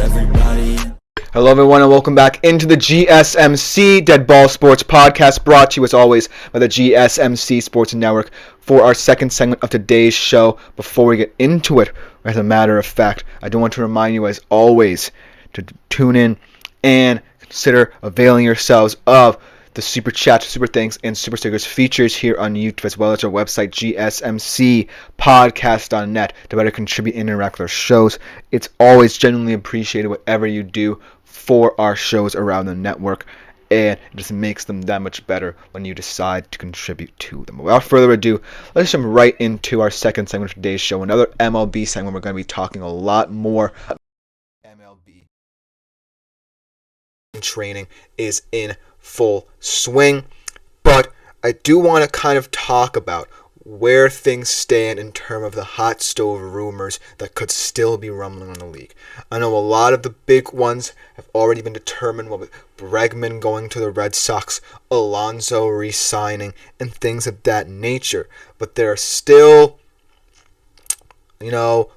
everybody. Hello everyone and welcome back into the GSMC Dead Ball Sports Podcast, brought to you as always by the GSMC Sports Network for our second segment of today's show. Before we get into it, as a matter of fact, I do want to remind you as always to tune in and consider availing yourselves of the Super Chat, Super Thanks, and Super Stickers features here on YouTube, as well as our website, gsmcspodcast.net, to better contribute and interact with our shows. It's always genuinely appreciated whatever you do for our shows around the network, and it just makes them that much better when you decide to contribute to them. Without further ado, let's jump right into our second segment of today's show, another MLB segment. We're going to be talking a lot more about MLB. Training is in full swing, but I do want to kind of talk about where things stand in terms of the hot stove rumors that could still be rumbling on the league. I know a lot of the big ones have already been determined, with Bregman going to the Red Sox, Alonso re-signing, and things of that nature, but there are still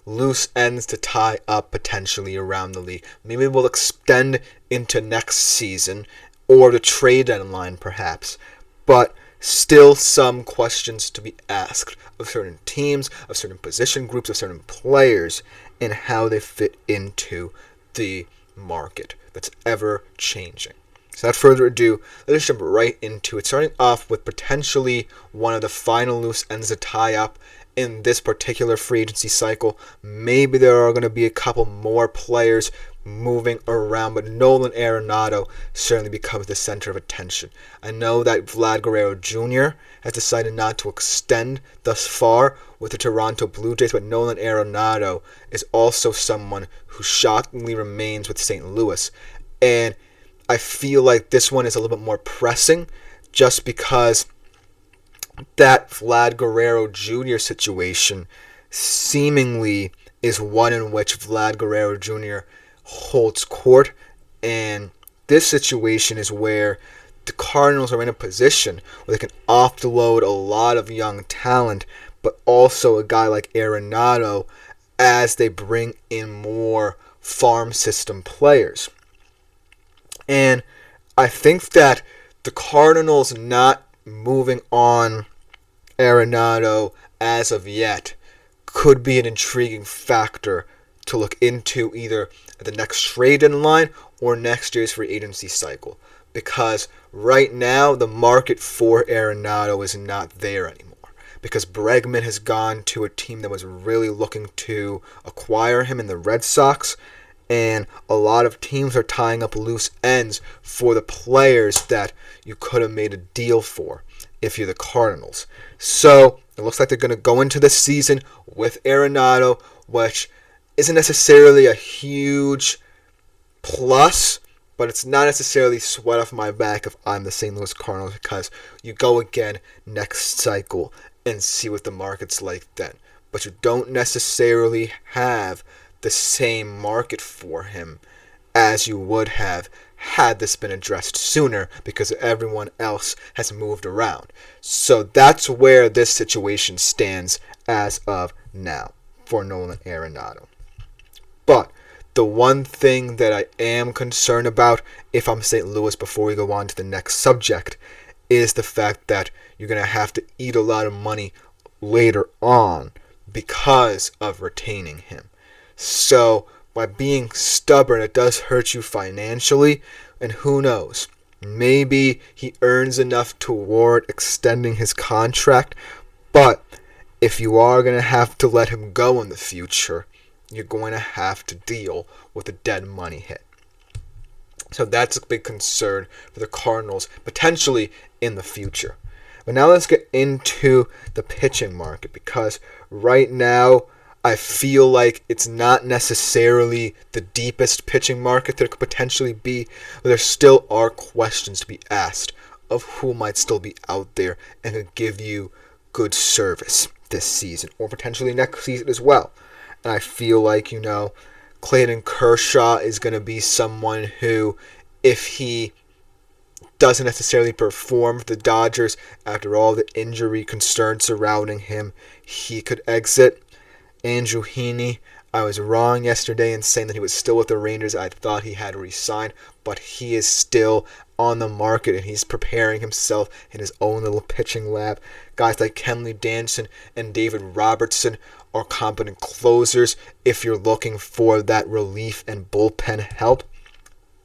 loose ends to tie up potentially around the league. Maybe we'll extend into next season or the trade deadline perhaps, but still some questions to be asked of certain teams, of certain position groups, of certain players, and how they fit into the market that's ever changing. So without further ado, let's jump right into it, starting off with potentially one of the final loose ends to tie up in this particular free agency cycle. Maybe there are going to be a couple more players moving around, but Nolan Arenado certainly becomes the center of attention. I know that Vlad Guerrero Jr. has decided not to extend thus far with the Toronto Blue Jays, but Nolan Arenado is also someone who shockingly remains with St. Louis. And I feel like this one is a little bit more pressing just because that Vlad Guerrero Jr. situation seemingly is one in which Vlad Guerrero Jr. holds court, and this situation is where the Cardinals are in a position where they can offload a lot of young talent, but also a guy like Arenado as they bring in more farm system players. And I think that the Cardinals not moving on Arenado as of yet could be an intriguing factor to look into either at the next trade deadline or next year's free agency cycle, because right now the market for Arenado is not there anymore, because Bregman has gone to a team that was really looking to acquire him in the Red Sox, and a lot of teams are tying up loose ends for the players that you could have made a deal for if you're the Cardinals. So it looks like they're going to go into this season with Arenado, which isn't necessarily a huge plus, but it's not necessarily sweat off my back if I'm the St. Louis Cardinals, because you go again next cycle and see what the market's like then. But you don't necessarily have the same market for him as you would have had this been addressed sooner, because everyone else has moved around. So that's where this situation stands as of now for Nolan Arenado. But the one thing that I am concerned about, if I'm St. Louis, before we go on to the next subject, is the fact that you're going to have to eat a lot of money later on because of retaining him. So by being stubborn, it does hurt you financially, and who knows, maybe he earns enough toward extending his contract, but if you are going to have to let him go in the future, you're going to have to deal with a dead money hit. So that's a big concern for the Cardinals, potentially in the future. But now let's get into the pitching market, because right now I feel like it's not necessarily the deepest pitching market there could potentially be, but there still are questions to be asked of who might still be out there and could give you good service this season, or potentially next season as well. And I feel like, Clayton Kershaw is going to be someone who, if he doesn't necessarily perform for the Dodgers after all the injury concerns surrounding him, he could exit. Andrew Heaney, I was wrong yesterday in saying that he was still with the Rangers. I thought he had re-signed, but he is still on the market, and he's preparing himself in his own little pitching lab. Guys like Kenley Jansen and David Robertson are competent closers if you're looking for that relief and bullpen help.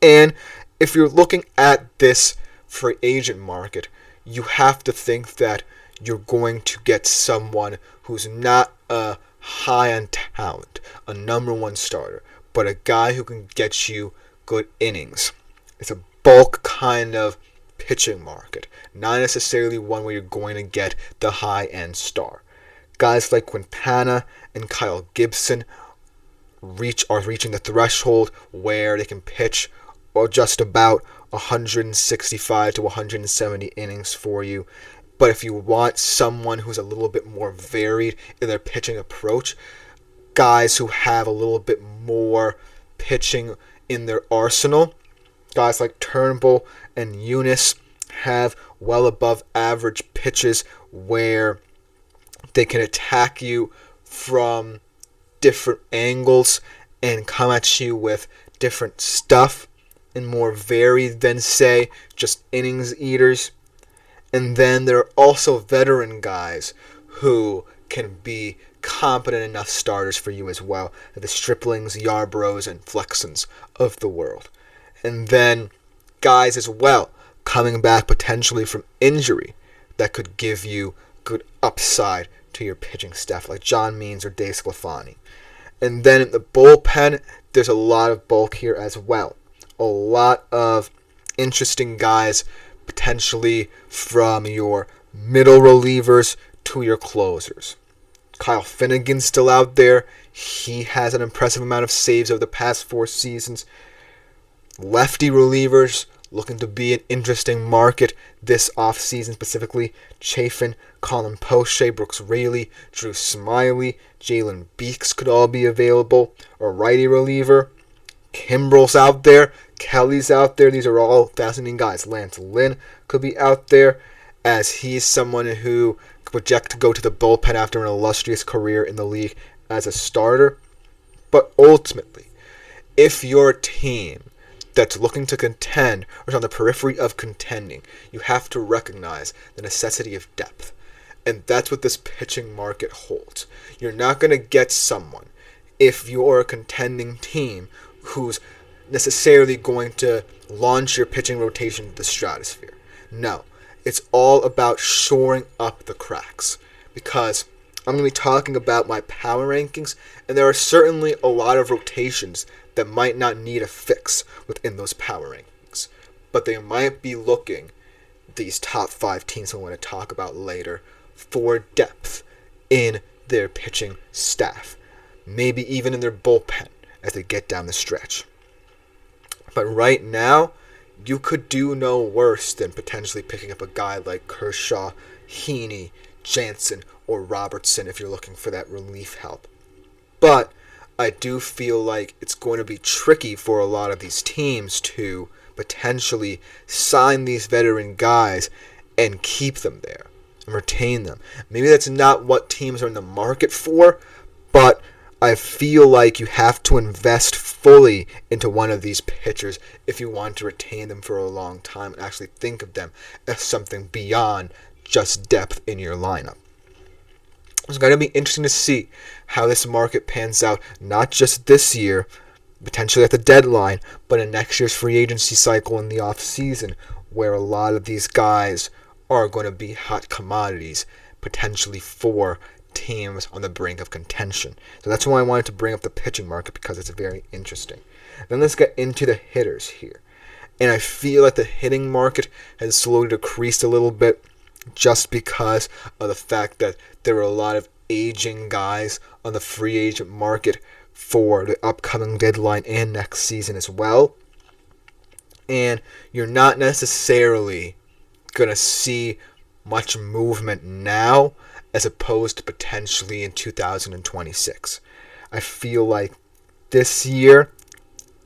And if you're looking at this free agent market, you have to think that you're going to get someone who's not a high on talent, a number one starter, but a guy who can get you good innings. It's a bulk kind of pitching market, not necessarily one where you're going to get the high-end star. Guys like Quintana and Kyle Gibson are reaching the threshold where they can pitch or just about 165 to 170 innings for you. But if you want someone who's a little bit more varied in their pitching approach, guys who have a little bit more pitching in their arsenal, guys like Turnbull and Eunice have well above average pitches where they can attack you from different angles and come at you with different stuff and more varied than, say, just innings eaters. And then there are also veteran guys who can be competent enough starters for you as well. The Striplings, Yarboroughs, and Flexons of the world. And then guys as well coming back potentially from injury that could give you good upside to your pitching staff, like John Means or Dave Sclafani. And then in the bullpen, there's a lot of bulk here as well. A lot of interesting guys, potentially from your middle relievers to your closers. Kyle Finnegan's still out there. He has an impressive amount of saves over the past 4 seasons. Lefty relievers looking to be an interesting market this offseason, specifically Chafin, Colin Poche, Brooks Raley, Drew Smiley, Jalen Beeks could all be available. A righty reliever, Kimbrel's out there, Kelly's out there. These are all fascinating guys. Lance Lynn could be out there, as he's someone who could project to go to the bullpen after an illustrious career in the league as a starter. But ultimately, if you're a team that's looking to contend or is on the periphery of contending, you have to recognize the necessity of depth. And that's what this pitching market holds. You're not going to get someone, if you're a contending team, who's necessarily going to launch your pitching rotation to the stratosphere. No, it's all about shoring up the cracks. Because I'm going to be talking about my power rankings, and there are certainly a lot of rotations that might not need a fix within those power rankings. But they might be looking, these top 5 teams I'm going to talk about later, for depth in their pitching staff. Maybe even in their bullpen as they get down the stretch. But right now, you could do no worse than potentially picking up a guy like Kershaw, Heaney, Jansen, or Robertson if you're looking for that relief help. But I do feel like it's going to be tricky for a lot of these teams to potentially sign these veteran guys and keep them there and retain them. Maybe that's not what teams are in the market for, but I feel like you have to invest fully into one of these pitchers if you want to retain them for a long time and actually think of them as something beyond just depth in your lineup. It's going to be interesting to see how this market pans out, not just this year, potentially at the deadline, but in next year's free agency cycle in the offseason, where a lot of these guys are going to be hot commodities, potentially for teams on the brink of contention. So that's why I wanted to bring up the pitching market, because it's very interesting. Then let's get into the hitters here. And I feel like the hitting market has slowly decreased a little bit, just because of the fact that there are a lot of aging guys on the free agent market for the upcoming deadline and next season as well. And you're not necessarily going to see much movement now as opposed to potentially in 2026. I feel like this year,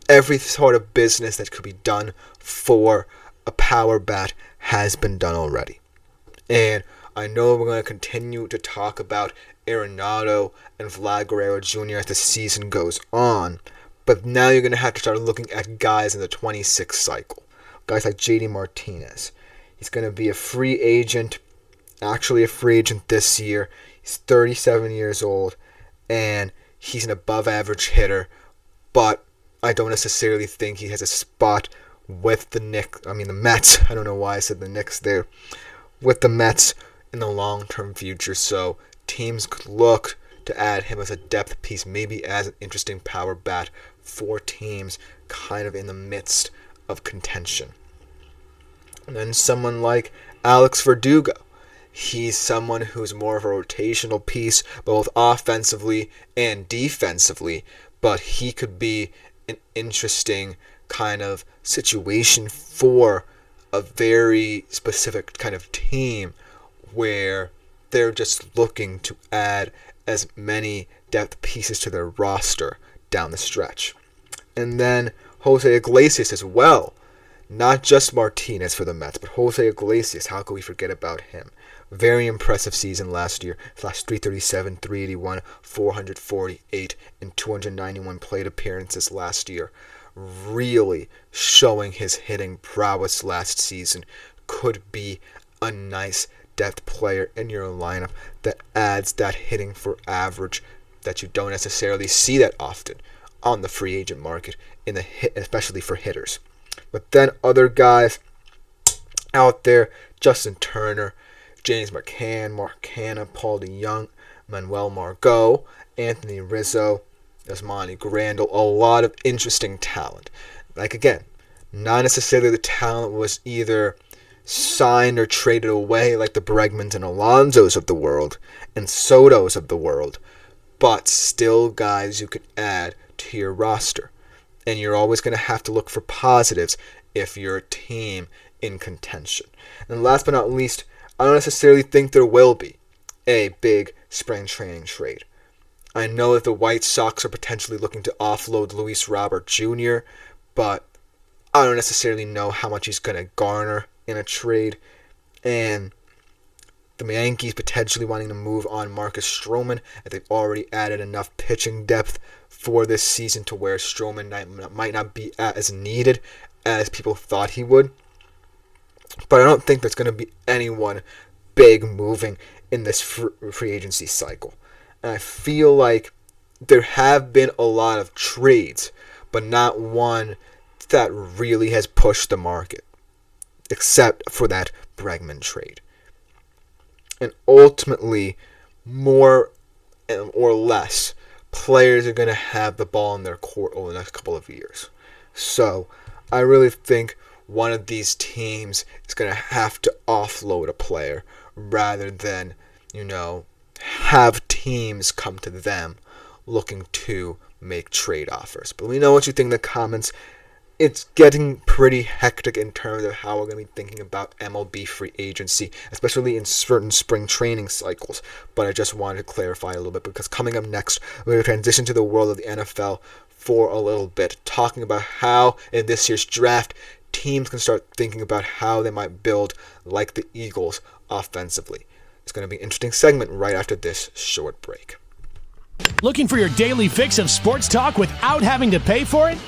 every sort of business that could be done for a power bat has been done already. And I know we're going to continue to talk about Arenado and Vlad Guerrero Jr. as the season goes on. But now you're going to have to start looking at guys in the 26 cycle. Guys like JD Martinez. He's going to be a free agent, actually a free agent this year. He's 37 years old, and he's an above-average hitter, but I don't necessarily think he has a spot with the Mets. I don't know why I said the Knicks there. With the Mets in the long-term future, so teams could look to add him as a depth piece, maybe as an interesting power bat for teams kind of in the midst of contention. And then someone like Alex Verdugo. He's someone who's more of a rotational piece, both offensively and defensively, but he could be an interesting kind of situation for a very specific kind of team where they're just looking to add as many depth pieces to their roster down the stretch. And then Jose Iglesias as well. Not just Martinez for the Mets, but Jose Iglesias. How could we forget about him? Very impressive season last year. Last 337, 381, 448, and 291 plate appearances last year. Really showing his hitting prowess last season. Could be a nice depth player in your lineup that adds that hitting for average that you don't necessarily see that often on the free agent market, especially for hitters. But then other guys out there, Justin Turner, James McCann, Mark Canha, Paul DeJong, Manuel Margot, Anthony Rizzo, Yasmani Grandal, a lot of interesting talent. Like again, not necessarily the talent was either signed or traded away like the Bregmans and Alonsos of the world and Sotos of the world, but still guys you could add to your roster. And you're always going to have to look for positives if you're a team in contention. And last but not least, I don't necessarily think there will be a big spring training trade. I know that the White Sox are potentially looking to offload Luis Robert Jr., but I don't necessarily know how much he's going to garner in a trade. And the Yankees potentially wanting to move on Marcus Stroman, as they've already added enough pitching depth for this season to where Stroman might not be as needed as people thought he would. But I don't think there's going to be anyone big moving in this free agency cycle. And I feel like there have been a lot of trades, but not one that really has pushed the market, except for that Bregman trade. And ultimately, more or less, players are going to have the ball in their court over the next couple of years. So I really think one of these teams is going to have to offload a player rather than, have teams come to them looking to make trade offers. But let me know what you think in the comments. It's getting pretty hectic in terms of how we're going to be thinking about MLB free agency, especially in certain spring training cycles. But I just wanted to clarify a little bit because coming up next, we're going to transition to the world of the NFL for a little bit, talking about how in this year's draft, teams can start thinking about how they might build like the Eagles offensively. It's going to be an interesting segment right after this short break. Looking for your daily fix of sports talk without having to pay for it?